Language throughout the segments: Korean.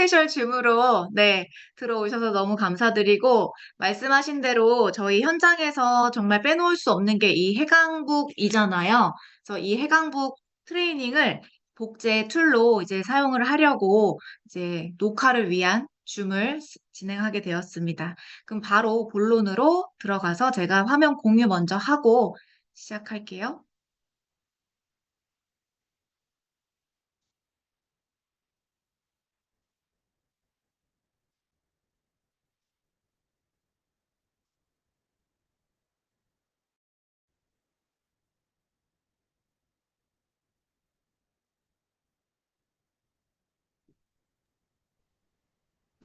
스페셜 줌으로, 네, 들어오셔서 너무 감사드리고, 말씀하신 대로 저희 현장에서 정말 빼놓을 수 없는 게 이 해강북이잖아요. 그래서 이 해강북 트레이닝을 복제 툴로 이제 사용을 하려고 이제 녹화를 위한 줌을 진행하게 되었습니다. 그럼 바로 본론으로 들어가서 제가 화면 공유 먼저 하고 시작할게요.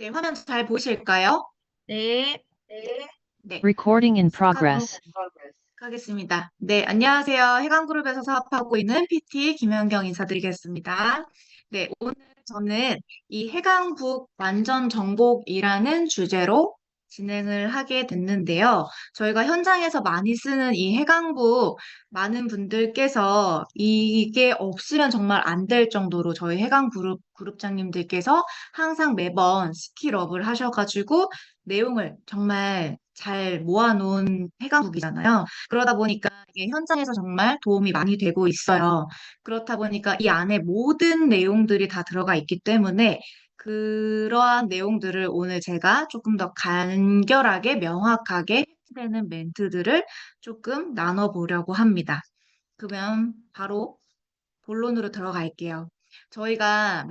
네, 화면 잘 보이실까요? 네, 네, Recording in 시작하도록 progress. 하겠습니다. 네, 안녕하세요. 해강그룹에서 사업하고 있는 PT 김현경 인사드리겠습니다. 네, 오늘 저는 이 해강북 완전 정복이라는 주제로 진행을 하게 됐는데요. 저희가 현장에서 많이 쓰는 이 해강북 많은 분들께서 이게 없으면 정말 안 될 정도로 저희 그룹장님들께서 항상 매번 스킬업을 하셔가지고 내용을 정말 잘 모아놓은 해강국이잖아요. 그러다 보니까 이게 현장에서 정말 도움이 많이 되고 있어요. 그렇다 보니까 이 안에 모든 내용들이 다 들어가 있기 때문에 그러한 내용들을 오늘 제가 조금 더 간결하게 명확하게 되는 멘트들을 조금 나눠보려고 합니다. 그러면 바로 본론으로 들어갈게요. 저희가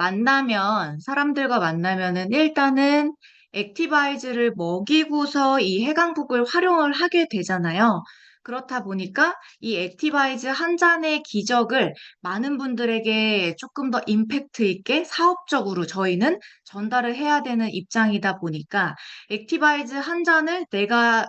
사람들과 만나면은 일단은 액티바이즈를 먹이고서 이 해강북을 활용을 하게 되잖아요. 그렇다 보니까 이 액티바이즈 한 잔의 기적을 많은 분들에게 조금 더 임팩트 있게 사업적으로 저희는 전달을 해야 되는 입장이다 보니까 액티바이즈 한 잔을 내가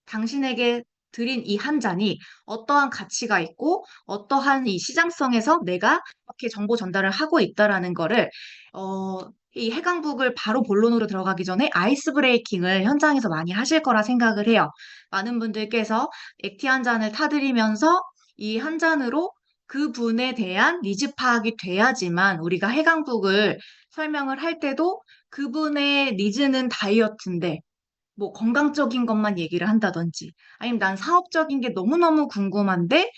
당신에게 드린 이 한 잔이 어떠한 가치가 있고 어떠한 이 시장성에서 내가 이렇게 정보 전달을 하고 있다라는 거를 어, 이 해강북을 바로 본론으로 들어가기 전에 아이스 브레이킹을 현장에서 많이 하실 거라 생각을 해요. 많은 분들께서 액티 한 잔을 타드리면서 이 한 잔으로 그 분에 대한 니즈 파악이 돼야지만 우리가 해강북을 설명을 할 때도 그분의 니즈는 다이어트인데 뭐 건강적인 것만 얘기를 한다든지 아니면 난 사업적인 게 너무너무 궁금한데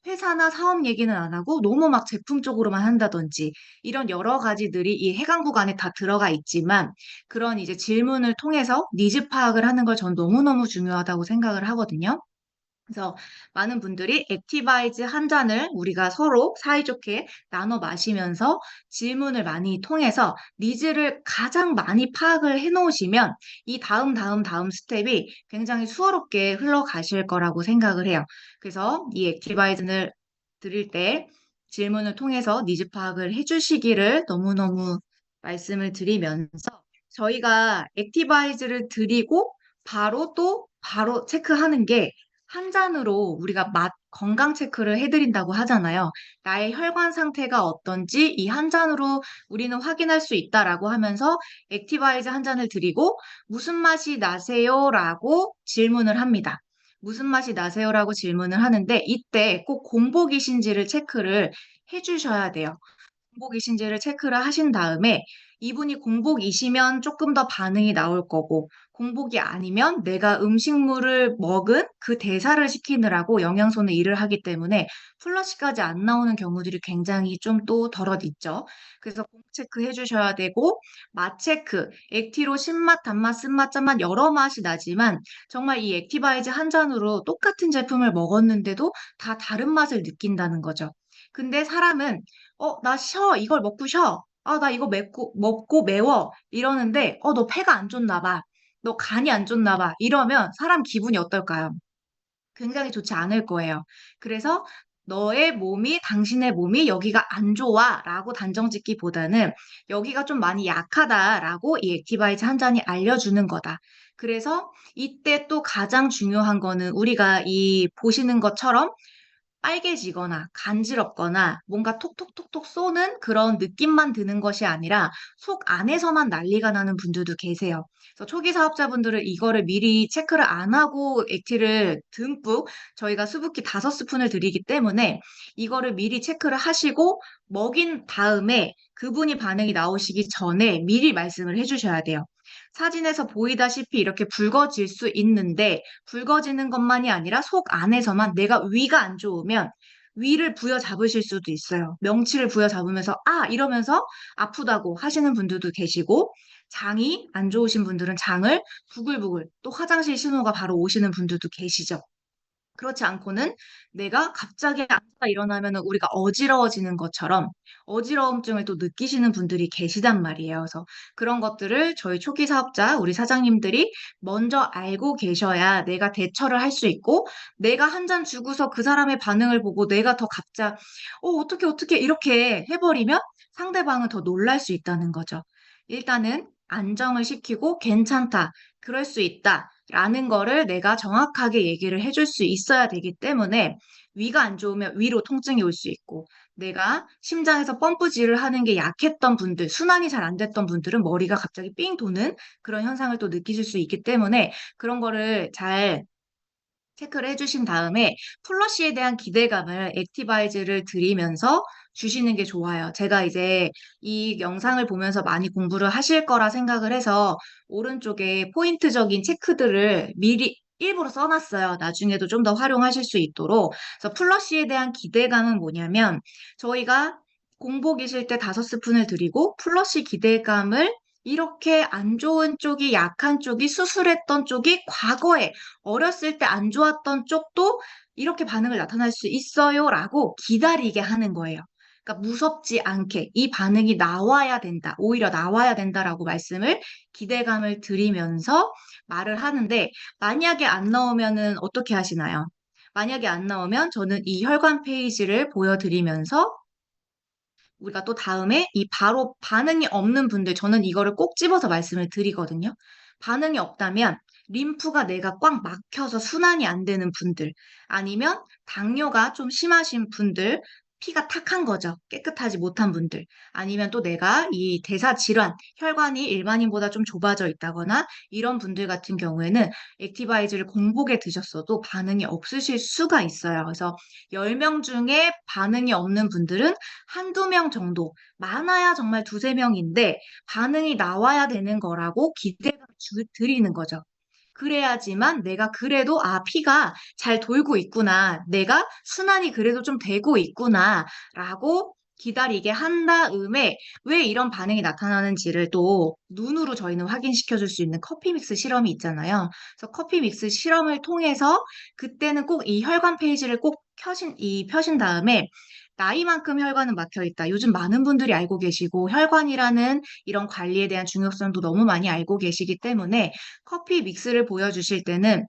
회사나 사업 얘기는 안 하고 너무 막 제품 쪽으로만 한다든지 이런 여러 가지들이 이 해강국 안에 다 들어가 있지만 그런 이제 질문을 통해서 니즈 파악을 하는 걸 전 너무너무 중요하다고 생각을 하거든요. 그래서 많은 분들이 액티바이즈 한 잔을 우리가 서로 사이좋게 나눠 마시면서 질문을 많이 통해서 니즈를 가장 많이 파악을 해 놓으시면 이 다음 스텝이 굉장히 수월하게 흘러가실 거라고 생각을 해요. 그래서 이 액티바이즈를 드릴 때 질문을 통해서 니즈 파악을 해 주시기를 너무너무 말씀을 드리면서 저희가 액티바이즈를 드리고 바로 체크하는 게 한 잔으로 우리가 맛, 건강 체크를 해드린다고 하잖아요. 나의 혈관 상태가 어떤지 이 한 잔으로 우리는 확인할 수 있다라고 하면서 액티바이즈 한 잔을 드리고 무슨 맛이 나세요? 라고 질문을 합니다. 무슨 맛이 나세요? 라고 질문을 하는데 이때 꼭 공복이신지를 체크를 해주셔야 돼요. 공복이신지를 체크를 하신 다음에 이분이 공복이시면 조금 더 반응이 나올 거고 공복이 아니면 내가 음식물을 먹은 그 대사를 시키느라고 영양소는 일을 하기 때문에 플러시까지 안 나오는 경우들이 굉장히 좀 또 덜어d 있죠. 그래서 공복 체크 해주셔야 되고 맛 체크, 액티로 신맛, 단맛, 쓴맛, 짠맛 여러 맛이 나지만 정말 이 액티바이즈 한 잔으로 똑같은 제품을 먹었는데도 다 다른 맛을 느낀다는 거죠. 근데 사람은 나 쉬어. 이걸 먹고 쉬어. 나 이거 먹고 매워. 이러는데, 너 폐가 안 좋나 봐. 너 간이 안 좋나 봐. 이러면 사람 기분이 어떨까요? 굉장히 좋지 않을 거예요. 그래서 당신의 몸이 여기가 안 좋아 라고 단정 짓기보다는 여기가 좀 많이 약하다라고 이 액티바이즈 한 잔이 알려주는 거다. 그래서 이때 또 가장 중요한 거는 우리가 이 보시는 것처럼 빨개지거나 간지럽거나 뭔가 톡톡톡톡 쏘는 그런 느낌만 드는 것이 아니라 속 안에서만 난리가 나는 분들도 계세요. 그래서 초기 사업자분들은 이거를 미리 체크를 안 하고 액티를 듬뿍 저희가 수분기 5스푼을 드리기 때문에 이거를 미리 체크를 하시고 먹인 다음에 그분이 반응이 나오시기 전에 미리 말씀을 해주셔야 돼요. 사진에서 보이다시피 이렇게 붉어질 수 있는데 붉어지는 것만이 아니라 속 안에서만 내가 위가 안 좋으면 위를 부여잡으실 수도 있어요. 명치를 부여잡으면서 아 이러면서 아프다고 하시는 분들도 계시고 장이 안 좋으신 분들은 장을 부글부글 또 화장실 신호가 바로 오시는 분들도 계시죠. 그렇지 않고는 내가 갑자기 앉아 일어나면 우리가 어지러워지는 것처럼 어지러움증을 또 느끼시는 분들이 계시단 말이에요. 그래서 그런 것들을 저희 초기 사업자, 우리 사장님들이 먼저 알고 계셔야 내가 대처를 할 수 있고 내가 한 잔 주고서 그 사람의 반응을 보고 내가 더 갑자, 어떻게 이렇게 해버리면 상대방은 더 놀랄 수 있다는 거죠. 일단은 안정을 시키고 괜찮다, 그럴 수 있다. 라는 거를 내가 정확하게 얘기를 해줄 수 있어야 되기 때문에 위가 안 좋으면 위로 통증이 올 수 있고 내가 심장에서 펌프질을 하는 게 약했던 분들, 순환이 잘 안 됐던 분들은 머리가 갑자기 삥 도는 그런 현상을 또 느끼실 수 있기 때문에 그런 거를 잘 체크를 해주신 다음에 플러시에 대한 기대감을 액티바이즈를 드리면서 주시는 게 좋아요. 제가 이제 이 영상을 보면서 많이 공부를 하실 거라 생각을 해서 오른쪽에 포인트적인 체크들을 미리 일부러 써놨어요. 나중에도 좀 더 활용하실 수 있도록. 그래서 플러시에 대한 기대감은 뭐냐면 저희가 공복이실 때 5스푼을 드리고 플러시 기대감을 이렇게 안 좋은 쪽이 약한 쪽이 수술했던 쪽이 과거에 어렸을 때 안 좋았던 쪽도 이렇게 반응을 나타날 수 있어요라고 기다리게 하는 거예요. 그러니까 무섭지 않게 이 반응이 나와야 된다. 오히려 나와야 된다라고 말씀을 기대감을 드리면서 말을 하는데 만약에 안 나오면은 어떻게 하시나요? 만약에 안 나오면 저는 이 혈관 페이지를 보여드리면서 우리가 또 다음에 이 바로 반응이 없는 분들, 저는 이거를 꼭 집어서 말씀을 드리거든요. 반응이 없다면 림프가 내가 꽉 막혀서 순환이 안 되는 분들, 아니면 당뇨가 좀 심하신 분들, 피가 탁한 거죠. 깨끗하지 못한 분들, 아니면 또 내가 이 대사 질환, 혈관이 일반인보다 좀 좁아져 있다거나 이런 분들 같은 경우에는 액티바이즈를 공복에 드셨어도 반응이 없으실 수가 있어요. 그래서 10명 중에 반응이 없는 분들은 한두 명 정도, 많아야 정말 두세 명인데 반응이 나와야 되는 거라고 기대감 드리는 거죠. 그래야지만 내가 그래도 피가 잘 돌고 있구나. 내가 순환이 그래도 좀 되고 있구나. 라고 기다리게 한 다음에 왜 이런 반응이 나타나는지를 또 눈으로 저희는 확인시켜 줄 수 있는 커피 믹스 실험이 있잖아요. 그래서 커피 믹스 실험을 통해서 그때는 꼭 이 혈관 페이지를 꼭 펴신 다음에 나이만큼 혈관은 막혀 있다. 요즘 많은 분들이 알고 계시고 혈관이라는 이런 관리에 대한 중요성도 너무 많이 알고 계시기 때문에 커피 믹스를 보여주실 때는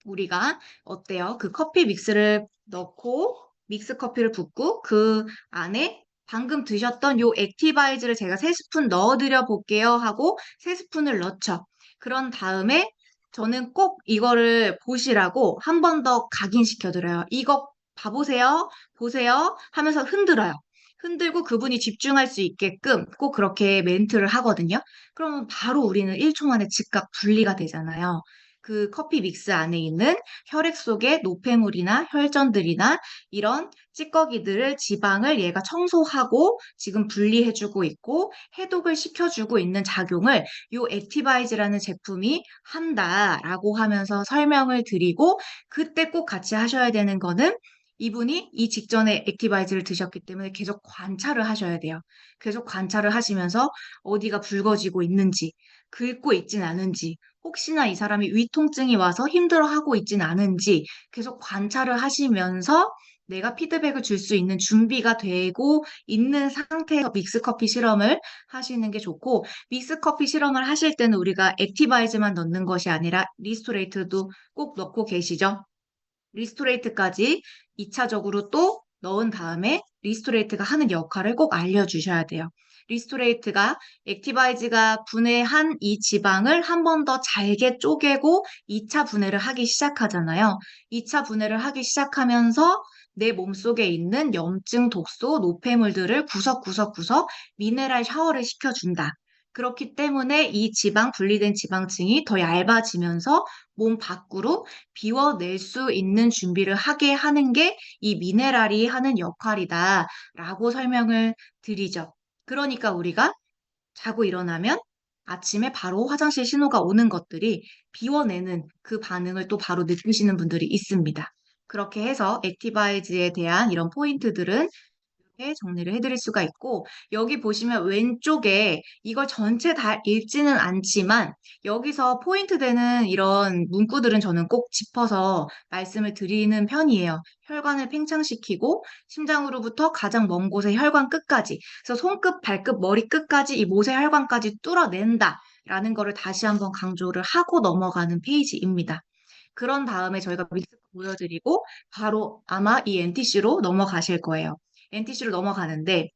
우리가 어때요? 그 커피 믹스를 넣고 믹스 커피를 붓고 그 안에 방금 드셨던 요 액티바이즈를 제가 3스푼 넣어드려 볼게요 하고 3스푼을 넣죠. 그런 다음에 저는 꼭 이거를 보시라고 한 번 더 각인시켜드려요. 이거 봐보세요. 보세요. 하면서 흔들어요. 흔들고 그분이 집중할 수 있게끔 꼭 그렇게 멘트를 하거든요. 그러면 바로 우리는 1초 만에 즉각 분리가 되잖아요. 그 커피 믹스 안에 있는 혈액 속의 노폐물이나 혈전들이나 이런 찌꺼기들을 지방을 얘가 청소하고 지금 분리해주고 있고 해독을 시켜주고 있는 작용을 요 액티바이즈라는 제품이 한다라고 하면서 설명을 드리고 그때 꼭 같이 하셔야 되는 거는 이분이 이 직전에 액티바이즈를 드셨기 때문에 계속 관찰을 하셔야 돼요. 계속 관찰을 하시면서 어디가 붉어지고 있는지, 긁고 있진 않은지, 혹시나 이 사람이 위통증이 와서 힘들어하고 있진 않은지 계속 관찰을 하시면서 내가 피드백을 줄 수 있는 준비가 되고 있는 상태에서 믹스커피 실험을 하시는 게 좋고 믹스커피 실험을 하실 때는 우리가 액티바이즈만 넣는 것이 아니라 리스토레이트도 꼭 넣고 계시죠? 리스토레이트까지 2차적으로 또 넣은 다음에 리스토레이트가 하는 역할을 꼭 알려주셔야 돼요. 리스토레이트가 액티바이즈가 분해한 이 지방을 한 번 더 잘게 쪼개고 2차 분해를 하기 시작하잖아요. 2차 분해를 하기 시작하면서 내 몸속에 있는 염증, 독소, 노폐물들을 구석구석구석 미네랄 샤워를 시켜준다. 그렇기 때문에 이 지방, 분리된 지방층이 더 얇아지면서 몸 밖으로 비워낼 수 있는 준비를 하게 하는 게 이 미네랄이 하는 역할이다. 라고 설명을 드리죠. 그러니까 우리가 자고 일어나면 아침에 바로 화장실 신호가 오는 것들이 비워내는 그 반응을 또 바로 느끼시는 분들이 있습니다. 그렇게 해서 액티바이즈에 대한 이런 포인트들은 이렇게 정리를 해드릴 수가 있고, 여기 보시면 왼쪽에 이걸 전체 다 읽지는 않지만 여기서 포인트 되는 이런 문구들은 저는 꼭 짚어서 말씀을 드리는 편이에요. 혈관을 팽창시키고 심장으로부터 가장 먼 곳의 혈관 끝까지, 그래서 손끝, 발끝, 머리 끝까지 이 모세 혈관까지 뚫어낸다. 라는 거를 다시 한번 강조를 하고 넘어가는 페이지입니다. 그런 다음에 저희가 믹스 보여드리고 바로 아마 이 NTC로 넘어가실 거예요. NTC로 넘어가는데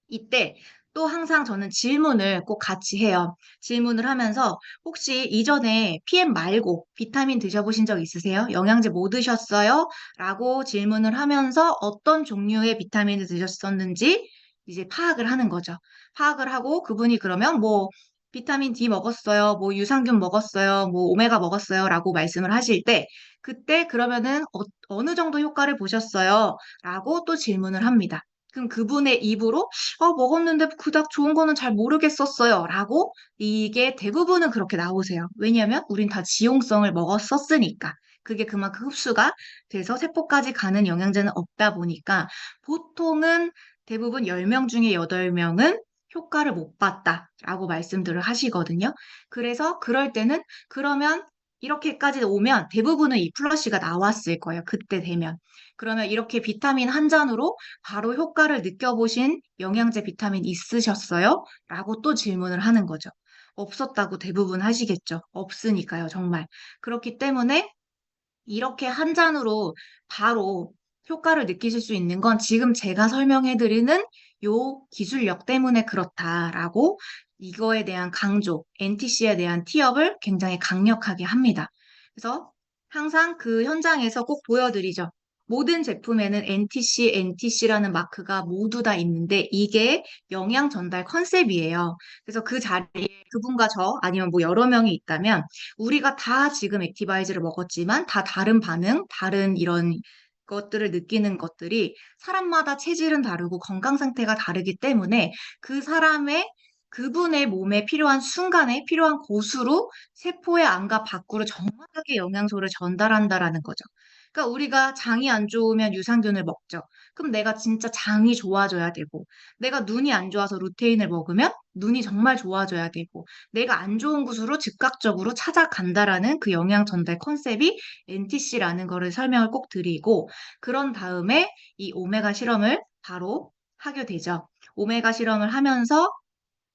이때 또 항상 저는 질문을 꼭 같이 해요. 질문을 하면서 혹시 이전에 PM 말고 비타민 드셔보신 적 있으세요? 영양제 뭐 드셨어요? 라고 질문을 하면서 어떤 종류의 비타민을 드셨었는지 이제 파악을 하는 거죠. 파악을 하고 그분이 그러면 뭐 비타민 D 먹었어요, 뭐 유산균 먹었어요, 뭐 오메가 먹었어요 라고 말씀을 하실 때 그때 그러면은 어느 정도 효과를 보셨어요? 라고 또 질문을 합니다. 그럼 그분의 입으로 먹었는데 그닥 좋은 거는 잘 모르겠었어요. 라고 이게 대부분은 그렇게 나오세요. 왜냐하면 우린 다 지용성을 먹었었으니까. 그게 그만큼 흡수가 돼서 세포까지 가는 영양제는 없다 보니까 보통은 대부분 10명 중에 8명은 효과를 못 봤다라고 말씀들을 하시거든요. 그래서 그럴 때는 그러면 이렇게까지 오면 대부분은 이 플러시가 나왔을 거예요. 그때 되면. 그러면 이렇게 비타민 한 잔으로 바로 효과를 느껴보신 영양제 비타민 있으셨어요? 라고 또 질문을 하는 거죠. 없었다고 대부분 하시겠죠. 없으니까요, 정말. 그렇기 때문에 이렇게 한 잔으로 바로 효과를 느끼실 수 있는 건 지금 제가 설명해드리는 요 기술력 때문에 그렇다라고 이거에 대한 강조, NTC에 대한 티업을 굉장히 강력하게 합니다. 그래서 항상 그 현장에서 꼭 보여드리죠. 모든 제품에는 NTC, NTC라는 마크가 모두 다 있는데 이게 영양 전달 컨셉이에요. 그래서 그 자리에 그분과 저 아니면 뭐 여러 명이 있다면 우리가 다 지금 액티바이즈를 먹었지만 다 다른 반응, 다른 이런 것들을 느끼는 것들이 사람마다 체질은 다르고 건강 상태가 다르기 때문에 그 사람의 그분의 몸에 필요한 순간에 필요한 곳으로 세포의 안과 밖으로 정확하게 영양소를 전달한다라는 거죠. 그러니까 우리가 장이 안 좋으면 유산균을 먹죠. 그럼 내가 진짜 장이 좋아져야 되고, 내가 눈이 안 좋아서 루테인을 먹으면 눈이 정말 좋아져야 되고, 내가 안 좋은 곳으로 즉각적으로 찾아간다라는 그 영양 전달 컨셉이 NTC라는 거를 설명을 꼭 드리고, 그런 다음에 이 오메가 실험을 바로 하게 되죠. 오메가 실험을 하면서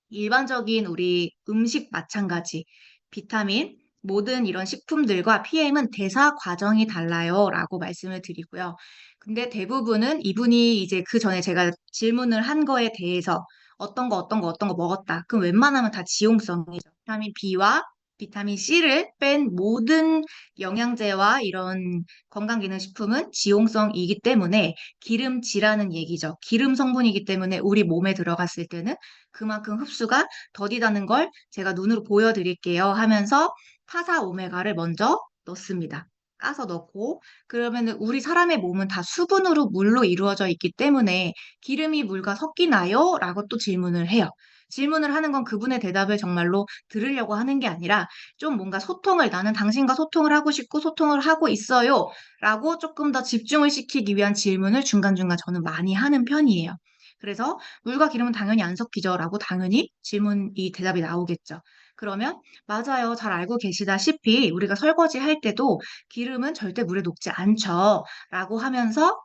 일반적인 우리 음식 마찬가지, 비타민, 모든 이런 식품들과 PM은 대사 과정이 달라요. 라고 말씀을 드리고요. 근데 대부분은 이분이 이제 그 전에 제가 질문을 한 거에 대해서 어떤 거 먹었다. 그럼 웬만하면 다 지용성이죠. 비타민 B와 비타민 C를 뺀 모든 영양제와 이런 건강기능식품은 지용성이기 때문에 기름지라는 얘기죠. 기름 성분이기 때문에 우리 몸에 들어갔을 때는 그만큼 흡수가 더디다는 걸 제가 눈으로 보여드릴게요 하면서 타사 오메가를 먼저 넣습니다. 까서 넣고 그러면 우리 사람의 몸은 다 수분으로 물로 이루어져 있기 때문에 기름이 물과 섞이나요? 라고 또 질문을 해요. 질문을 하는 건 그분의 대답을 정말로 들으려고 하는 게 아니라 좀 뭔가 소통을 나는 당신과 소통을 하고 싶고 소통을 하고 있어요. 라고 조금 더 집중을 시키기 위한 질문을 중간중간 저는 많이 하는 편이에요. 그래서 물과 기름은 당연히 안 섞이죠. 라고 당연히 질문이 대답이 나오겠죠. 그러면 맞아요. 잘 알고 계시다시피 우리가 설거지 할 때도 기름은 절대 물에 녹지 않죠. 라고 하면서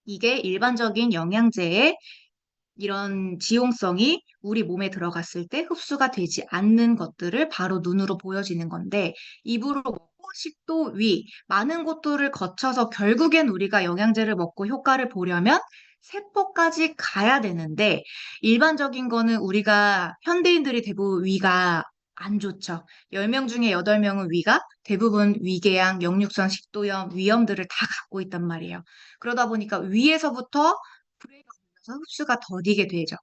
이게 일반적인 영양제의 이런 지용성이 우리 몸에 들어갔을 때 흡수가 되지 않는 것들을 바로 눈으로 보여지는 건데 입으로 먹고 식도, 위, 많은 곳들을 거쳐서 결국엔 우리가 영양제를 먹고 효과를 보려면 세포까지 가야 되는데 일반적인 거는 우리가 현대인들이 대부분 위가 안 좋죠. 10명 중에 8명은 위가 대부분 위궤양, 역류성 식도염, 위염들을 다 갖고 있단 말이에요. 그러다 보니까 위에서부터 불에가 걸려서 흡수가 더디게 되죠.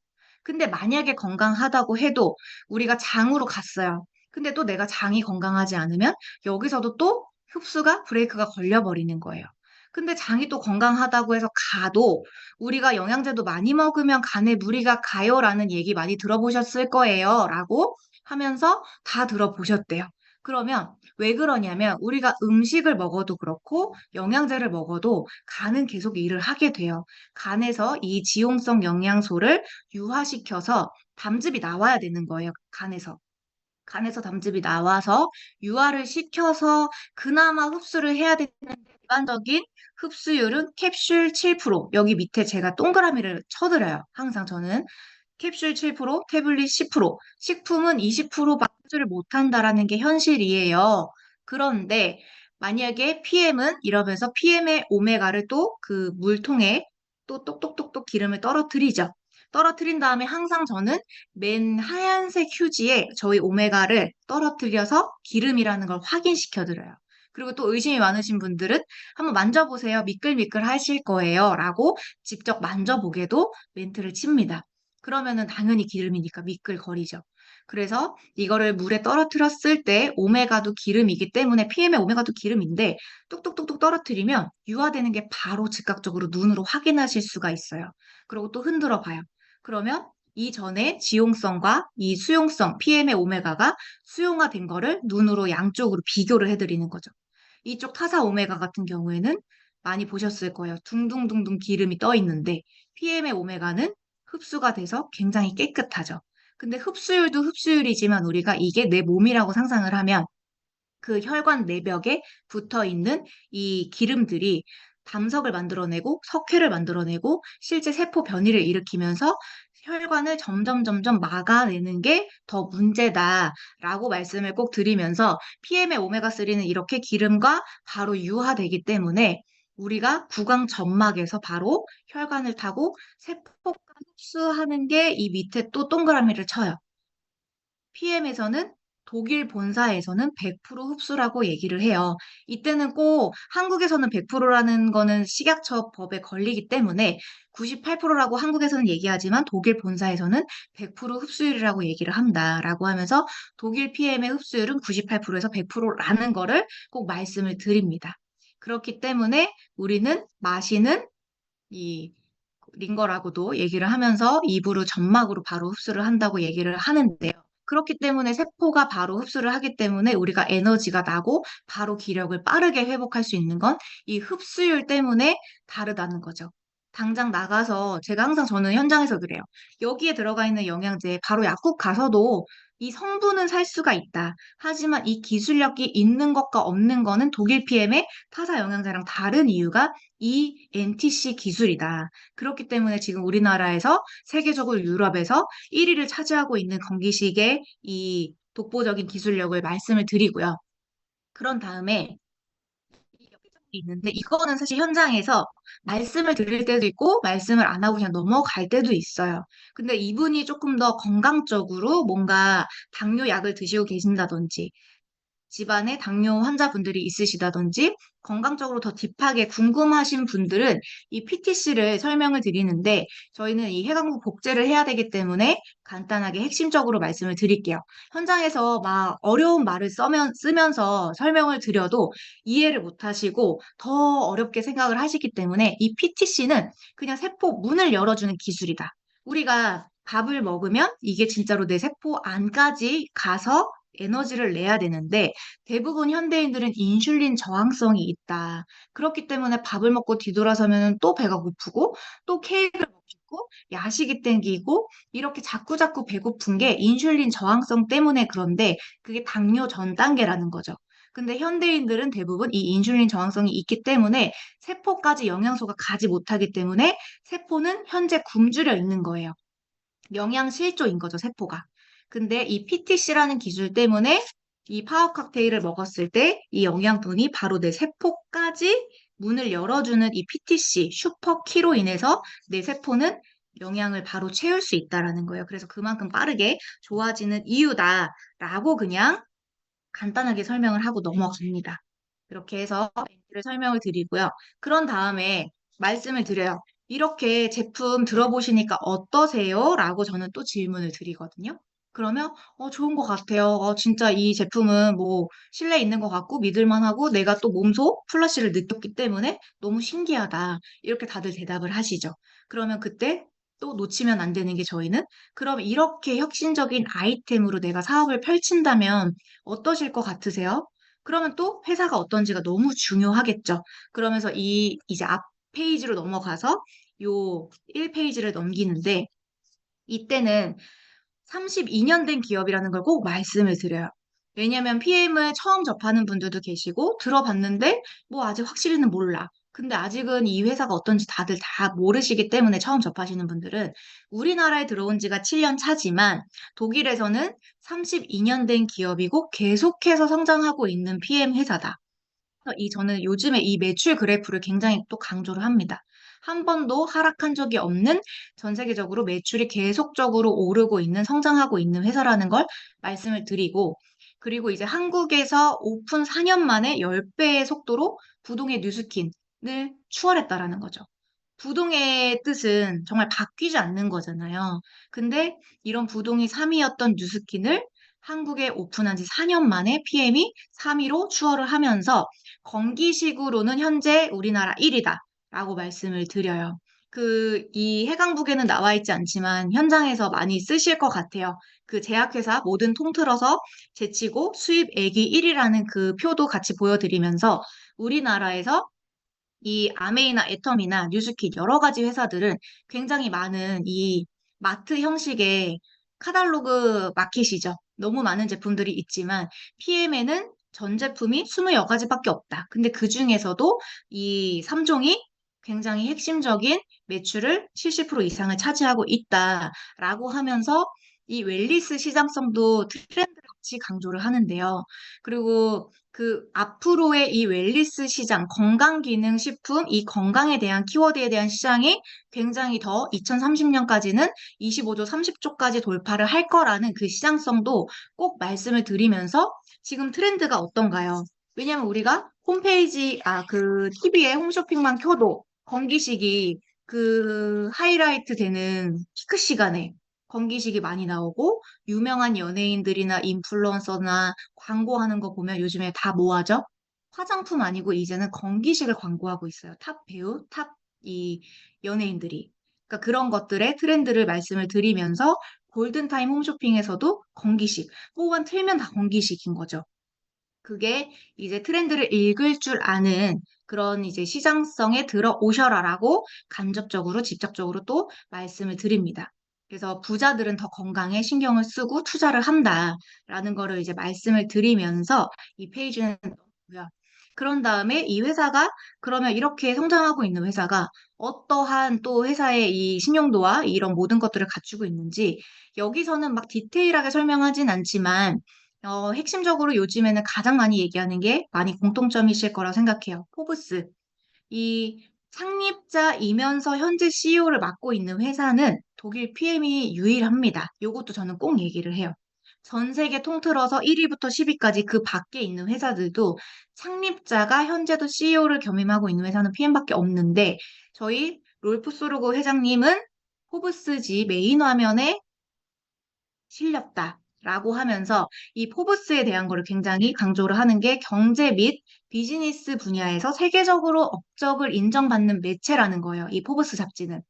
근데 만약에 건강하다고 해도 우리가 장으로 갔어요. 근데 또 내가 장이 건강하지 않으면 여기서도 또 흡수가 브레이크가 걸려버리는 거예요. 근데 장이 또 건강하다고 해서 가도 우리가 영양제도 많이 먹으면 간에 무리가 가요라는 얘기 많이 들어보셨을 거예요. 라고 하면서 다 들어보셨대요. 그러면 왜 그러냐면 우리가 음식을 먹어도 그렇고 영양제를 먹어도 간은 계속 일을 하게 돼요. 간에서 이 지용성 영양소를 유화시켜서 담즙이 나와야 되는 거예요. 간에서 담즙이 나와서 유화를 시켜서 그나마 흡수를 해야 되는데 일반적인 흡수율은 캡슐 7%. 여기 밑에 제가 동그라미를 쳐드려요. 항상 저는 캡슐 7%, 태블릿 10%, 식품은 20%밖에 흡수를 못한다라는 게 현실이에요. 그런데 만약에 PM은 이러면서 PM의 오메가를 또 그 물통에 또 똑똑똑똑 기름을 떨어뜨리죠. 떨어뜨린 다음에 항상 저는 맨 하얀색 휴지에 저희 오메가를 떨어뜨려서 기름이라는 걸 확인시켜 드려요. 그리고 또 의심이 많으신 분들은 한번 만져보세요. 미끌미끌 하실 거예요. 라고 직접 만져보게도 멘트를 칩니다. 그러면은 당연히 기름이니까 미끌거리죠. 그래서 이거를 물에 떨어뜨렸을 때 오메가도 기름이기 때문에 PM의 오메가도 기름인데 뚝뚝뚝뚝 떨어뜨리면 유화되는 게 바로 즉각적으로 눈으로 확인하실 수가 있어요. 그리고 또 흔들어 봐요. 그러면 이전에 지용성과 이 수용성 PM의 오메가가 수용화된 거를 눈으로 양쪽으로 비교를 해드리는 거죠. 이쪽 타사 오메가 같은 경우에는 많이 보셨을 거예요. 둥둥둥둥 기름이 떠 있는데 PM의 오메가는 흡수가 돼서 굉장히 깨끗하죠. 근데 흡수율도 흡수율이지만 우리가 이게 내 몸이라고 상상을 하면 그 혈관 내벽에 붙어 있는 이 기름들이 담석을 만들어내고 석회를 만들어내고 실제 세포 변이를 일으키면서 혈관을 점점 막아내는 게 더 문제다라고 말씀을 꼭 드리면서 PM의 오메가3는 이렇게 기름과 바로 유화되기 때문에 우리가 구강 점막에서 바로 혈관을 타고 세포가 흡수하는 게 이 밑에 또 동그라미를 쳐요. PM에서는 독일 본사에서는 100% 흡수라고 얘기를 해요. 이때는 꼭 한국에서는 100%라는 거는 식약처 법에 걸리기 때문에 98%라고 한국에서는 얘기하지만 독일 본사에서는 100% 흡수율이라고 얘기를 한다라고 하면서 독일 PM의 흡수율은 98%에서 100%라는 거를 꼭 말씀을 드립니다. 그렇기 때문에 우리는 마시는 이 링거라고도 얘기를 하면서 입으로 점막으로 바로 흡수를 한다고 얘기를 하는데요. 그렇기 때문에 세포가 바로 흡수를 하기 때문에 우리가 에너지가 나고 바로 기력을 빠르게 회복할 수 있는 건 이 흡수율 때문에 다르다는 거죠. 당장 나가서 제가 항상 저는 현장에서 그래요. 여기에 들어가 있는 영양제 바로 약국 가서도 이 성분은 살 수가 있다. 하지만 이 기술력이 있는 것과 없는 거는 독일 PM의 타사 영양제랑 다른 이유가 이 NTC 기술이다. 그렇기 때문에 지금 우리나라에서 세계적으로 유럽에서 1위를 차지하고 있는 건기식의 이 독보적인 기술력을 말씀을 드리고요. 그런 다음에 있는데 이거는 사실 현장에서 말씀을 드릴 때도 있고 말씀을 안 하고 그냥 넘어갈 때도 있어요. 근데 이분이 조금 더 건강적으로 뭔가 당뇨 약을 드시고 계신다든지 집안에 당뇨 환자분들이 있으시다든지 건강적으로 더 딥하게 궁금하신 분들은 이 PTC를 설명을 드리는데 저희는 이 해강부 복제를 해야 되기 때문에 간단하게 핵심적으로 말씀을 드릴게요. 현장에서 막 어려운 말을 쓰면서 설명을 드려도 이해를 못 하시고 더 어렵게 생각을 하시기 때문에 이 PTC는 그냥 세포 문을 열어주는 기술이다. 우리가 밥을 먹으면 이게 진짜로 내 세포 안까지 가서 에너지를 내야 되는데 대부분 현대인들은 인슐린 저항성이 있다. 그렇기 때문에 밥을 먹고 뒤돌아서면 또 배가 고프고 또 케이크를 먹고 싶고 야식이 땡기고 이렇게 자꾸자꾸 배고픈 게 인슐린 저항성 때문에 그런데 그게 당뇨 전 단계라는 거죠. 근데 현대인들은 대부분 이 인슐린 저항성이 있기 때문에 세포까지 영양소가 가지 못하기 때문에 세포는 현재 굶주려 있는 거예요. 영양실조인 거죠, 세포가. 근데 이 PTC라는 기술 때문에 이 파워 칵테일을 먹었을 때 이 영양분이 바로 내 세포까지 문을 열어주는 이 PTC 슈퍼키로 인해서 내 세포는 영향을 바로 채울 수 있다라는 거예요. 그래서 그만큼 빠르게 좋아지는 이유다라고 그냥 간단하게 설명을 하고 넘어갑니다. 이렇게 해서 멘트를 설명을 드리고요. 그런 다음에 말씀을 드려요. 이렇게 제품 들어보시니까 어떠세요? 라고 저는 또 질문을 드리거든요. 그러면 좋은 것 같아요. 진짜 이 제품은 뭐 신뢰 있는 것 같고 믿을만하고 내가 또 몸소 플러시를 느꼈기 때문에 너무 신기하다. 이렇게 다들 대답을 하시죠. 그러면 그때 또 놓치면 안 되는 게 저희는 그럼 이렇게 혁신적인 아이템으로 내가 사업을 펼친다면 어떠실 것 같으세요? 그러면 또 회사가 어떤지가 너무 중요하겠죠. 그러면서 이제 앞 페이지로 넘어가서 요 1페이지를 넘기는데 이때는 32년 된 기업이라는 걸 꼭 말씀을 드려요. 왜냐면 PM을 처음 접하는 분들도 계시고 들어봤는데 뭐 아직 확실히는 몰라. 근데 아직은 이 회사가 어떤지 다들 다 모르시기 때문에 처음 접하시는 분들은 우리나라에 들어온 지가 7년 차지만 독일에서는 32년 된 기업이고 계속해서 성장하고 있는 PM 회사다. 저는 요즘에 이 매출 그래프를 굉장히 또 강조를 합니다. 한 번도 하락한 적이 없는 전 세계적으로 매출이 계속적으로 오르고 있는, 성장하고 있는 회사라는 걸 말씀을 드리고, 그리고 이제 한국에서 오픈 4년 만에 10배의 속도로 부동의 뉴스킨을 추월했다라는 거죠. 부동의 뜻은 정말 바뀌지 않는 거잖아요. 근데 이런 부동이 3위였던 뉴스킨을 한국에 오픈한 지 4년 만에 PM이 3위로 추월을 하면서 건기식으로는 현재 우리나라 1위다 라고 말씀을 드려요. 이 해강북에는 나와 있지 않지만 현장에서 많이 쓰실 것 같아요. 그 제약회사 모든 통틀어서 제치고 수입액이 1위라는 그 표도 같이 보여드리면서 우리나라에서 이 아메이나 애텀이나 뉴스킷 여러 가지 회사들은 굉장히 많은 이 마트 형식의 카탈로그 마켓이죠. 너무 많은 제품들이 있지만 PM에는 전 제품이 20여 가지밖에 없다. 근데 그 중에서도 이 3종이 굉장히 핵심적인 매출을 70% 이상을 차지하고 있다라고 하면서 이 웰니스 시장성도 트렌드를 같이 강조를 하는데요. 그리고 그 앞으로의 이 웰니스 시장, 건강기능식품, 이 건강에 대한 키워드에 대한 시장이 굉장히 더 2030년까지는 25조, 30조까지 돌파를 할 거라는 그 시장성도 꼭 말씀을 드리면서 지금 트렌드가 어떤가요? 왜냐면 우리가 홈페이지, 그 TV에 홈쇼핑만 켜도 건기식이 그 하이라이트 되는 피크 시간에 건기식이 많이 나오고 유명한 연예인들이나 인플루언서나 광고하는 거 보면 요즘에 다 뭐 하죠? 화장품 아니고 이제는 건기식을 광고하고 있어요. 탑 배우, 탑 이 연예인들이. 그러니까 그런 것들의 트렌드를 말씀을 드리면서 골든타임 홈쇼핑에서도 건기식, 뭐만 틀면 다 건기식인 거죠. 그게 이제 트렌드를 읽을 줄 아는 그런 이제 시장성에 들어오셔라라고 간접적으로, 직접적으로 또 말씀을 드립니다. 그래서 부자들은 더 건강에 신경을 쓰고 투자를 한다라는 거를 이제 말씀을 드리면서 이 페이지는 넣고요. 그런 다음에 이 회사가 그러면 이렇게 성장하고 있는 회사가 어떠한 또 회사의 이 신용도와 이런 모든 것들을 갖추고 있는지 여기서는 막 디테일하게 설명하진 않지만 핵심적으로 요즘에는 가장 많이 얘기하는 게 많이 공통점이실 거라 생각해요. 포브스. 이 창립자이면서 현재 CEO를 맡고 있는 회사는 독일 PM이 유일합니다. 이것도 저는 꼭 얘기를 해요. 전 세계 통틀어서 1위부터 10위까지 그 밖에 있는 회사들도 창립자가 현재도 CEO를 겸임하고 있는 회사는 PM밖에 없는데 저희 롤프 소르고 회장님은 포브스지 메인 화면에 실렸다라고 하면서 이 포브스에 대한 거를 굉장히 강조를 하는 게 경제 및 비즈니스 분야에서 세계적으로 업적을 인정받는 매체라는 거예요. 이 포브스 잡지는.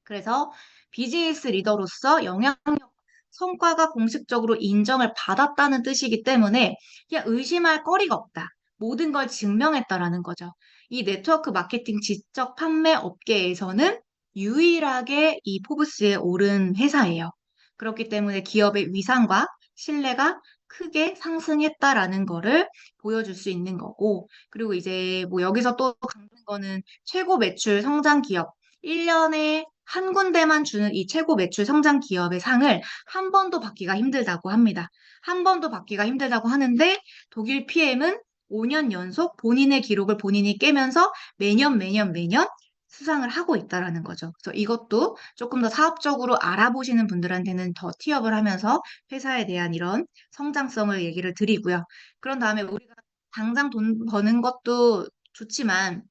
그래서 비즈니스 리더로서 영향력, 성과가 공식적으로 인정을 받았다는 뜻이기 때문에 그냥 의심할 거리가 없다. 모든 걸 증명했다라는 거죠. 이 네트워크 마케팅 지적 판매 업계에서는 유일하게 이 포브스에 오른 회사예요. 그렇기 때문에 기업의 위상과 신뢰가 크게 상승했다라는 거를 보여줄 수 있는 거고, 그리고 이제 뭐 여기서 또 강조한 거는 최고 매출 성장 기업, 1년에 한 군데만 주는 이 최고 매출 성장 기업의 상을 한 번도 받기가 힘들다고 합니다. 한 번도 받기가 힘들다고 하는데 독일 PM은 5년 연속 본인의 기록을 본인이 깨면서 매년 수상을 하고 있다라는 거죠. 그래서 이것도 조금 더 사업적으로 알아보시는 분들한테는 더 티업을 하면서 회사에 대한 이런 성장성을 얘기를 드리고요. 그런 다음에 우리가 당장 돈 버는 것도 좋지만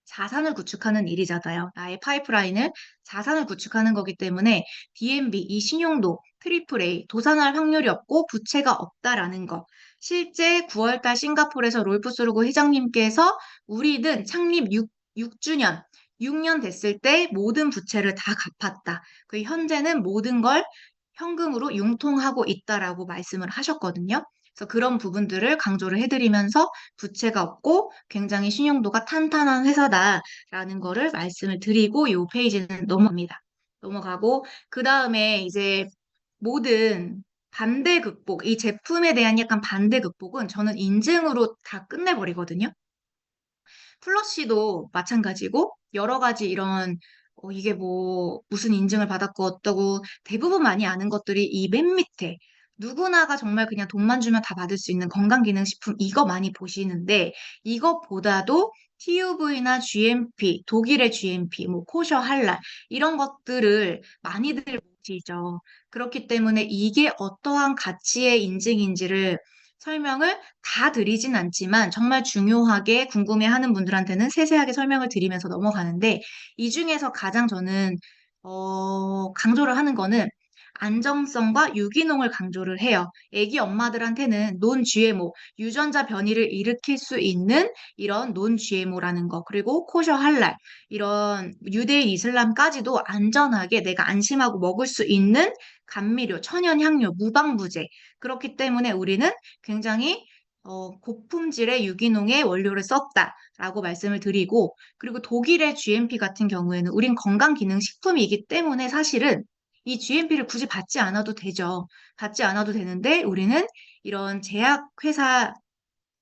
자산을 구축하는 일이잖아요. 나의 파이프라인을 자산을 구축하는 거기 때문에 DNB, 이 신용도, 트리플 A, 도산할 확률이 없고 부채가 없다라는 거. 실제 9월달 싱가포르에서 롤프 소르고 회장님께서 우리는 창립 6주년, 6년 됐을 때 모든 부채를 다 갚았다. 그 현재는 모든 걸 현금으로 융통하고 있다라고 말씀을 하셨거든요. 그래서 그런 부분들을 강조를 해드리면서 부채가 없고 굉장히 신용도가 탄탄한 회사다라는 거를 말씀을 드리고 이 페이지는 넘어갑니다. 넘어가고 그 다음에 이제 모든 반대 극복, 이 제품에 대한 약간 반대 극복은 저는 인증으로 다 끝내버리거든요. 플러시도 마찬가지고 여러 가지 이런 이게 뭐 무슨 인증을 받았고 어떠고 대부분 많이 아는 것들이 이 맨 밑에 누구나가 정말 그냥 돈만 주면 다 받을 수 있는 건강기능식품 이거 많이 보시는데 이것보다도 TUV나 GMP, 독일의 GMP, 뭐 코셔 할랄 이런 것들을 많이들 보시죠. 그렇기 때문에 이게 어떠한 가치의 인증인지를 설명을 다 드리진 않지만 정말 중요하게 궁금해하는 분들한테는 세세하게 설명을 드리면서 넘어가는데 이 중에서 가장 저는 강조를 하는 거는 안정성과 유기농을 강조를 해요. 애기 엄마들한테는 논 GMO, 유전자 변이를 일으킬 수 있는 이런 논 GMO라는 거, 그리고 코셔 할랄, 이런 유대인 이슬람까지도 안전하게 내가 안심하고 먹을 수 있는 감미료, 천연 향료, 무방부제. 그렇기 때문에 우리는 굉장히 고품질의 유기농의 원료를 썼다라고 말씀을 드리고, 그리고 독일의 GMP 같은 경우에는 우린 건강기능식품이기 때문에 사실은 이 GMP를 굳이 받지 않아도 되죠. 받지 않아도 되는데 우리는 이런 제약회사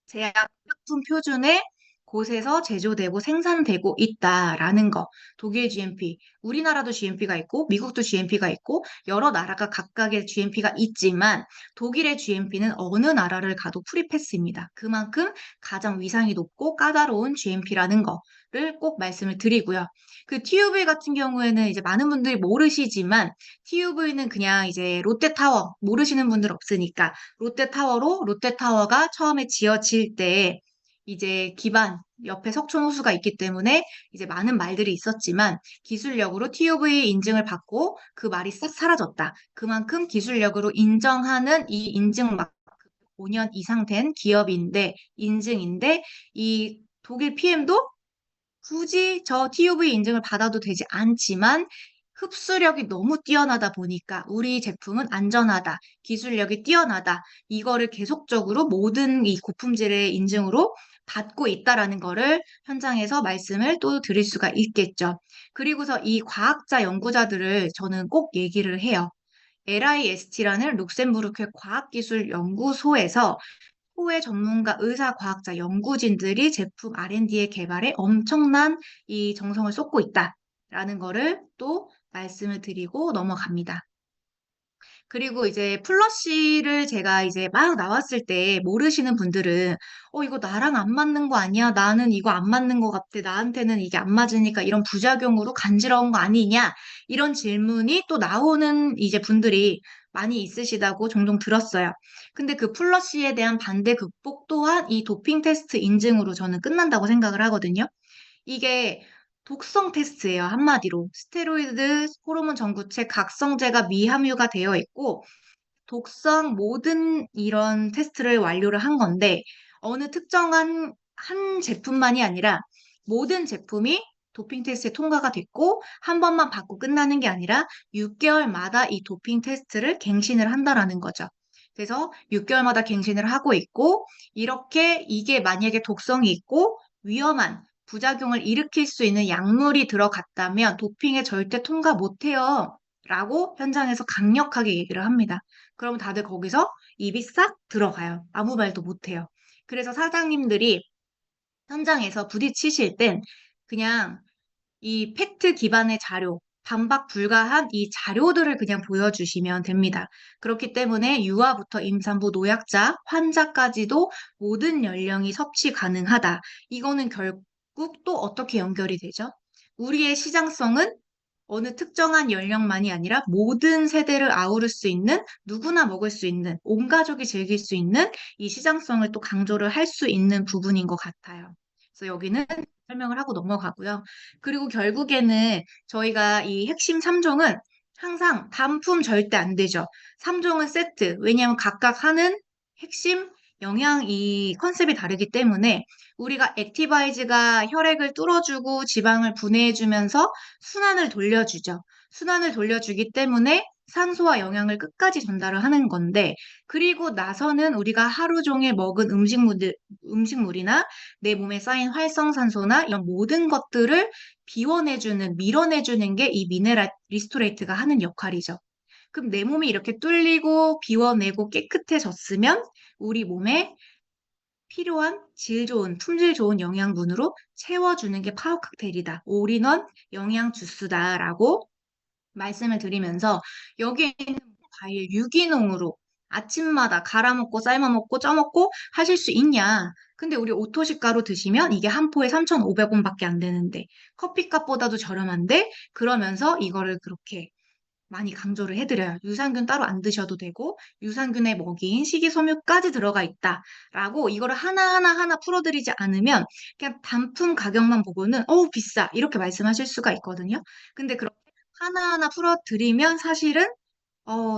제약품 표준의 곳에서 제조되고 생산되고 있다라는 거. 독일 GMP, 우리나라도 GMP가 있고, 미국도 GMP가 있고, 여러 나라가 각각의 GMP가 있지만, 독일의 GMP는 어느 나라를 가도 프리패스입니다. 그만큼 가장 위상이 높고 까다로운 GMP라는 거를 꼭 말씀을 드리고요. 그 TUV 같은 경우에는 이제 많은 분들이 모르시지만, TUV는 그냥 이제 롯데타워, 모르시는 분들 없으니까, 롯데타워로 롯데타워가 처음에 지어질 때 이제 기반 옆에 석촌호수가 있기 때문에 이제 많은 말들이 있었지만 기술력으로 TUV 인증을 받고 그 말이 싹 사라졌다. 그만큼 기술력으로 인정하는 이 인증 마크 5년 이상 된 기업인데 인증인데 이 독일 PM도 굳이 저 TUV 인증을 받아도 되지 않지만 흡수력이 너무 뛰어나다 보니까 우리 제품은 안전하다, 기술력이 뛰어나다, 이거를 계속적으로 모든 이 고품질의 인증으로 받고 있다라는 거를 현장에서 말씀을 또 드릴 수가 있겠죠. 그리고서 이 과학자 연구자들을 저는 꼭 얘기를 해요. LIST라는 룩셈부르크 과학기술연구소에서 호의 전문가, 의사, 과학자, 연구진들이 제품 R&D의 개발에 엄청난 이 정성을 쏟고 있다라는 거를 또 말씀을 드리고 넘어갑니다. 그리고 이제 플러시를 제가 이제 막 나왔을 때 모르시는 분들은 이거 나랑 안 맞는 거 아니야? 나는 이거 안 맞는 거 같아. 나한테는 이게 안 맞으니까 이런 부작용으로 간지러운 거 아니냐? 이런 질문이 또 나오는 이제 분들이 많이 있으시다고 종종 들었어요. 근데 그 플러시에 대한 반대 극복 또한 이 도핑 테스트 인증으로 저는 끝난다고 생각을 하거든요. 이게 독성 테스트예요, 한마디로. 스테로이드, 호르몬 전구체, 각성제가 미함유가 되어 있고, 독성 모든 이런 테스트를 완료를 한 건데, 어느 특정한 한 제품만이 아니라 모든 제품이 도핑 테스트에 통과가 됐고, 한 번만 받고 끝나는 게 아니라 6개월마다 이 도핑 테스트를 갱신을 한다라는 거죠. 그래서 6개월마다 갱신을 하고 있고, 이렇게 이게 만약에 독성이 있고 위험한 부작용을 일으킬 수 있는 약물이 들어갔다면 도핑에 절대 통과 못해요. 라고 현장에서 강력하게 얘기를 합니다. 그럼 다들 거기서 입이 싹 들어가요. 아무 말도 못해요. 그래서 사장님들이 현장에서 부딪히실 땐 그냥 이 팩트 기반의 자료, 반박 불가한 이 자료들을 그냥 보여주시면 됩니다. 그렇기 때문에 유아부터 임산부, 노약자, 환자까지도 모든 연령이 섭취 가능하다. 이거는 결국 또 어떻게 연결이 되죠? 우리의 시장성은 어느 특정한 연령만이 아니라 모든 세대를 아우를 수 있는 누구나 먹을 수 있는 온 가족이 즐길 수 있는 이 시장성을 또 강조를 할 수 있는 부분인 것 같아요. 그래서 여기는 설명을 하고 넘어가고요. 그리고 결국에는 저희가 이 핵심 3종은 항상 단품 절대 안 되죠. 3종은 세트. 왜냐하면 각각 하는 핵심 영양이 컨셉이 다르기 때문에 우리가 액티바이즈가 혈액을 뚫어주고 지방을 분해해주면서 순환을 돌려주죠. 순환을 돌려주기 때문에 산소와 영양을 끝까지 전달을 하는 건데, 그리고 나서는 우리가 하루 종일 먹은 음식물이나 내 몸에 쌓인 활성산소나 이런 모든 것들을 비워내주는, 밀어내주는 게 이 미네랄 리스토레이트가 하는 역할이죠. 그럼 내 몸이 이렇게 뚫리고 비워내고 깨끗해졌으면 우리 몸에 필요한 질 좋은, 품질 좋은 영양분으로 채워주는 게 파워 칵테일이다. 올인원 영양 주스다라고 말씀을 드리면서 여기에 있는 과일 유기농으로 아침마다 갈아 먹고 삶아 먹고 쪄 먹고 하실 수 있냐? 근데 우리 오토식 가루 드시면 이게 한 포에 3,500원밖에 안 되는데 커피값보다도 저렴한데 그러면서 이거를 그렇게 많이 강조를 해드려요. 유산균 따로 안 드셔도 되고 유산균에 먹인 식이섬유까지 들어가 있다라고 이거를 하나하나 풀어드리지 않으면 그냥 단품 가격만 보고는 어우 비싸 이렇게 말씀하실 수가 있거든요. 근데 그렇게 하나하나 풀어드리면 사실은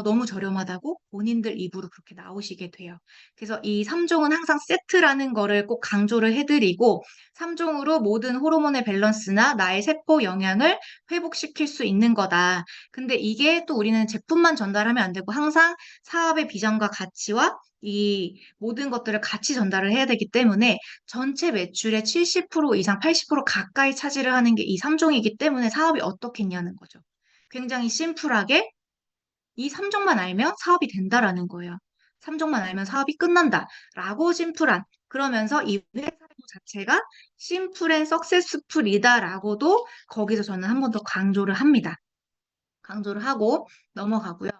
너무 저렴하다고 본인들 입으로 그렇게 나오시게 돼요. 그래서 이 3종은 항상 세트라는 거를 꼭 강조를 해드리고 3종으로 모든 호르몬의 밸런스나 나의 세포 영양을 회복시킬 수 있는 거다. 근데 이게 또 우리는 제품만 전달하면 안 되고 항상 사업의 비전과 가치와 이 모든 것들을 같이 전달을 해야 되기 때문에 전체 매출의 70% 이상 80% 가까이 차지를 하는 게 이 3종이기 때문에 사업이 어떻겠냐는 거죠. 굉장히 심플하게 이 3종만 알면 사업이 된다라는 거예요. 3종만 알면 사업이 끝난다라고 심플한 그러면서 이 회사 자체가 심플 앤 석세스풀이다라고도 거기서 저는 한 번 더 강조를 합니다. 강조를 하고 넘어가고요.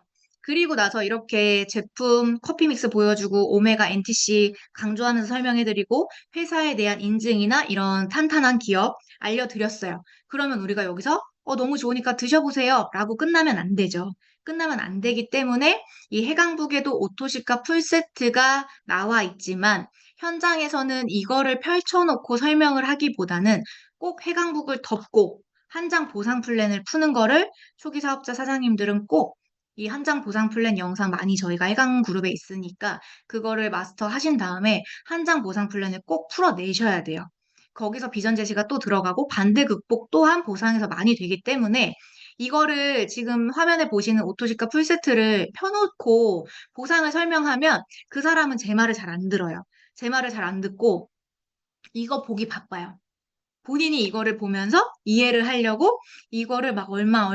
그리고 나서 이렇게 제품 커피 믹스 보여주고 오메가 NTC 강조하면서 설명해드리고 회사에 대한 인증이나 이런 탄탄한 기업 알려드렸어요. 그러면 우리가 여기서 너무 좋으니까 드셔보세요 라고 끝나면 안 되죠. 끝나면 안 되기 때문에 이 해강북에도 오토시카 풀세트가 나와 있지만 현장에서는 이거를 펼쳐놓고 설명을 하기보다는 꼭 해강북을 덮고 한 장 보상 플랜을 푸는 거를 초기 사업자 사장님들은 꼭 이 한 장 보상 플랜 영상 많이 저희가 해강 그룹에 있으니까 그거를 마스터 하신 다음에 한 장 보상 플랜을 꼭 풀어내셔야 돼요. 거기서 비전 제시가 또 들어가고 반대 극복 또한 보상에서 많이 되기 때문에 이거를 지금 화면에 보시는 오토시카 풀세트를 펴놓고 보상을 설명하면 그 사람은 제 말을 잘 안 들어요. 제 말을 잘 안 듣고 이거 보기 바빠요. 본인이 이거를 보면서 이해를 하려고 이거를 막 얼마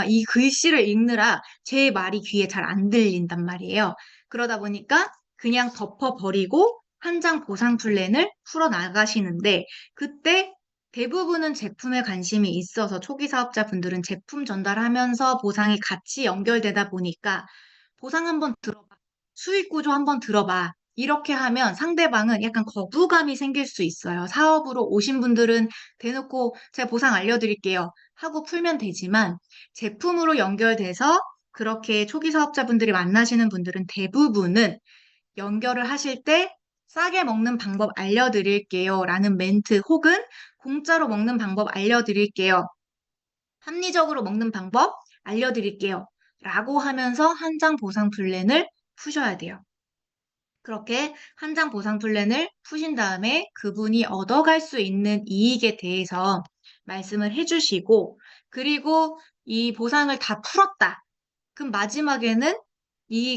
이 글씨를 읽느라 제 말이 귀에 잘 안 들린단 말이에요. 그러다 보니까 그냥 덮어버리고 한 장 보상 플랜을 풀어 나가시는데 그때 대부분은 제품에 관심이 있어서 초기 사업자분들은 제품 전달하면서 보상이 같이 연결되다 보니까 보상 한번 들어봐. 수익 구조 한번 들어봐. 이렇게 하면 상대방은 약간 거부감이 생길 수 있어요. 사업으로 오신 분들은 대놓고 제가 보상 알려드릴게요. 하고 풀면 되지만 제품으로 연결돼서 그렇게 초기 사업자분들이 만나시는 분들은 대부분은 연결을 하실 때 싸게 먹는 방법 알려드릴게요. 라는 멘트 혹은 공짜로 먹는 방법 알려드릴게요. 합리적으로 먹는 방법 알려드릴게요. 라고 하면서 한 장 보상 플랜을 푸셔야 돼요. 그렇게 한 장 보상 플랜을 푸신 다음에 그분이 얻어갈 수 있는 이익에 대해서 말씀을 해주시고, 그리고 이 보상을 다 풀었다. 그럼 마지막에는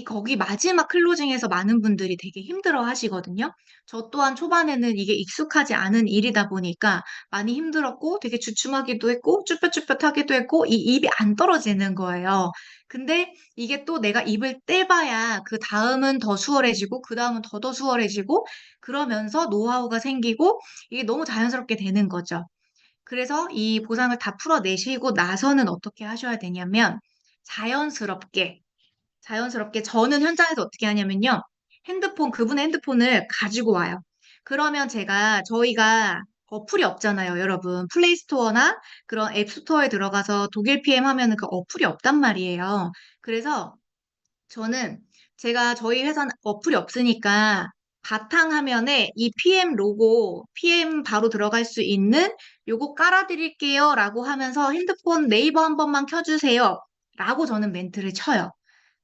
거기 마지막 클로징에서 많은 분들이 되게 힘들어 하시거든요. 저 또한 초반에는 이게 익숙하지 않은 일이다 보니까 많이 힘들었고 되게 주춤하기도 했고 쭈뼛쭈뼛하기도 했고 이 입이 안 떨어지는 거예요. 근데 이게 또 내가 입을 떼봐야 그 다음은 더 수월해지고 그 다음은 더 수월해지고 그러면서 노하우가 생기고 이게 너무 자연스럽게 되는 거죠. 그래서 이 보상을 다 풀어내시고 나서는 어떻게 하셔야 되냐면 자연스럽게 저는 현장에서 어떻게 하냐면요. 그분의 핸드폰을 가지고 와요. 그러면 저희가 어플이 없잖아요, 여러분. 플레이스토어나 그런 앱스토어에 들어가서 독일 PM 하면은 그 어플이 없단 말이에요. 그래서 저는 제가 저희 회사는 어플이 없으니까 바탕화면에 이 PM 로고, PM 바로 들어갈 수 있는 요거 깔아드릴게요 라고 하면서 핸드폰 네이버 한 번만 켜주세요 라고 저는 멘트를 쳐요.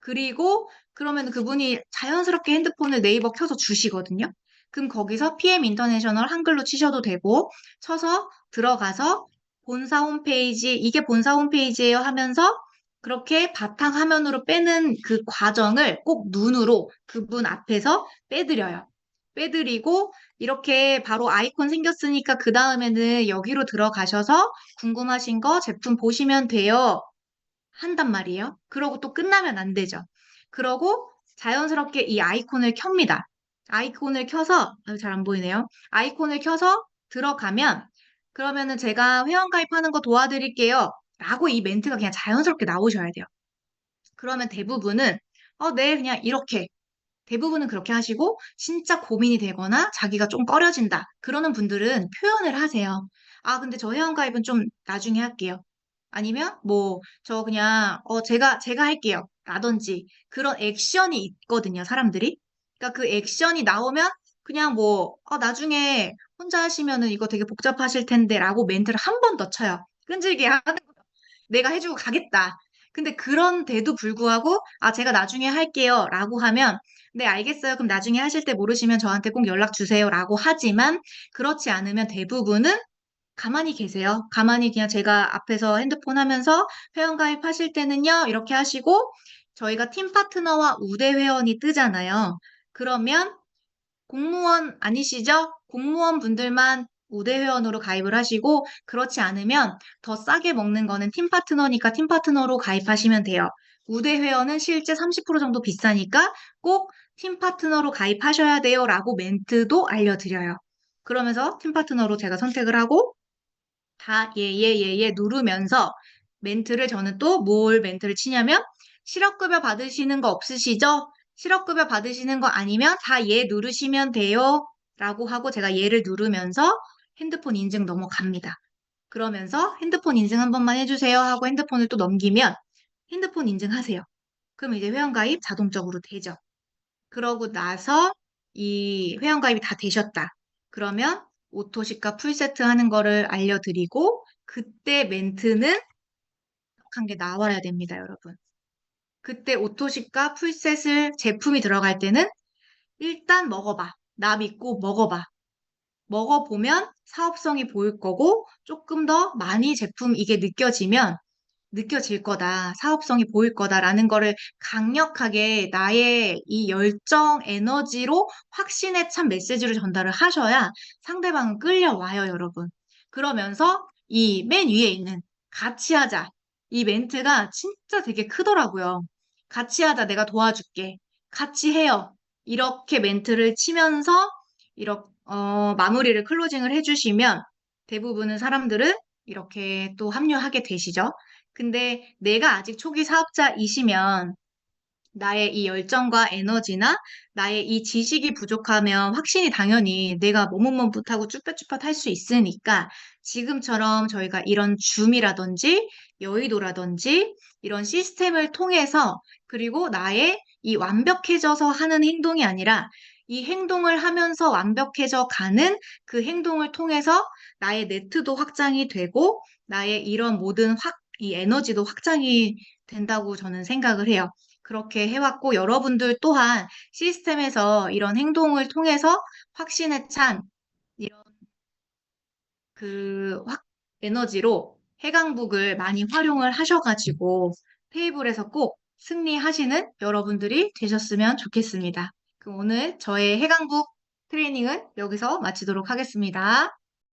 그리고 그러면 그분이 자연스럽게 핸드폰을 네이버 켜서 주시거든요. 그럼 거기서 PM 인터내셔널 한글로 치셔도 되고 쳐서 들어가서 본사 홈페이지, 이게 본사 홈페이지예요 하면서 그렇게 바탕화면으로 빼는 그 과정을 꼭 눈으로 그분 앞에서 빼드려요. 빼드리고 이렇게 바로 아이콘 생겼으니까 그 다음에는 여기로 들어가셔서 궁금하신 거 제품 보시면 돼요. 한단 말이에요. 그러고 또 끝나면 안 되죠. 그러고 자연스럽게 이 아이콘을 켭니다. 아이콘을 켜서, 잘 안 보이네요. 아이콘을 켜서 들어가면, 그러면은 제가 회원가입하는 거 도와드릴게요. 라고 이 멘트가 그냥 자연스럽게 나오셔야 돼요. 그러면 대부분은, 네, 그냥 이렇게. 대부분은 그렇게 하시고, 진짜 고민이 되거나 자기가 좀 꺼려진다. 그러는 분들은 표현을 하세요. 아, 근데 저 회원가입은 좀 나중에 할게요. 아니면, 뭐, 저 그냥, 제가 할게요. 라든지, 그런 액션이 있거든요, 사람들이. 그러니까 그 액션이 나오면, 그냥 뭐, 나중에 혼자 하시면은 이거 되게 복잡하실 텐데, 라고 멘트를 한 번 더 쳐요. 끈질기게 하는 내가 해주고 가겠다. 근데 그런데도 불구하고, 제가 나중에 할게요. 라고 하면, 네, 알겠어요. 그럼 나중에 하실 때 모르시면 저한테 꼭 연락 주세요. 라고 하지만, 그렇지 않으면 대부분은 가만히 계세요. 가만히 그냥 제가 앞에서 핸드폰 하면서 회원 가입하실 때는요, 이렇게 하시고, 저희가 팀 파트너와 우대 회원이 뜨잖아요. 그러면 공무원 아니시죠? 공무원 분들만 우대 회원으로 가입을 하시고 그렇지 않으면 더 싸게 먹는 거는 팀 파트너니까 팀 파트너로 가입하시면 돼요. 우대 회원은 실제 30% 정도 비싸니까 꼭 팀 파트너로 가입하셔야 돼요 라고 멘트도 알려드려요. 그러면서 팀 파트너로 제가 선택을 하고 다 예, 예, 예, 예 누르면서 멘트를 저는 또 뭘 멘트를 치냐면 실업급여 받으시는 거 없으시죠? 실업급여 받으시는 거 아니면 다 예 누르시면 돼요. 라고 하고 제가 예를 누르면서 핸드폰 인증 넘어갑니다. 그러면서 핸드폰 인증 한 번만 해주세요 하고 핸드폰을 또 넘기면 핸드폰 인증하세요. 그럼 이제 회원가입 자동적으로 되죠. 그러고 나서 이 회원가입이 다 되셨다. 그러면 오토시가 풀세트 하는 거를 알려드리고 그때 멘트는 한 게 나와야 됩니다, 여러분. 그때 오토시가 풀셋을 제품이 들어갈 때는 일단 먹어봐. 나 믿고 먹어봐. 먹어보면 사업성이 보일 거고 조금 더 많이 제품 이게 느껴질 거다. 사업성이 보일 거다라는 거를 강력하게 나의 이 열정, 에너지로 확신에 찬 메시지를 전달을 하셔야 상대방은 끌려와요, 여러분. 그러면서 이 맨 위에 있는 같이 하자. 이 멘트가 진짜 되게 크더라고요. 같이 하자. 내가 도와줄게. 같이 해요. 이렇게 멘트를 치면서 마무리를 클로징을 해주시면 대부분은 사람들은 이렇게 또 합류하게 되시죠. 근데 내가 아직 초기 사업자이시면 나의 이 열정과 에너지나 나의 이 지식이 부족하면 확신이 당연히 내가 머뭇머뭇하고 쭈뼛쭈뼛 할 수 있으니까 지금처럼 저희가 이런 줌이라든지 여의도라든지 이런 시스템을 통해서 그리고 나의 이 완벽해져서 하는 행동이 아니라 이 행동을 하면서 완벽해져 가는 그 행동을 통해서 나의 네트도 확장이 되고 나의 이런 모든 이 에너지도 확장이 된다고 저는 생각을 해요. 그렇게 해왔고 여러분들 또한 시스템에서 이런 행동을 통해서 확신에 찬 이런 에너지로 해강북을 많이 활용을 하셔가지고 테이블에서 꼭 승리하시는 여러분들이 되셨으면 좋겠습니다. 그럼 오늘 저의 해강북 트레이닝은 여기서 마치도록 하겠습니다.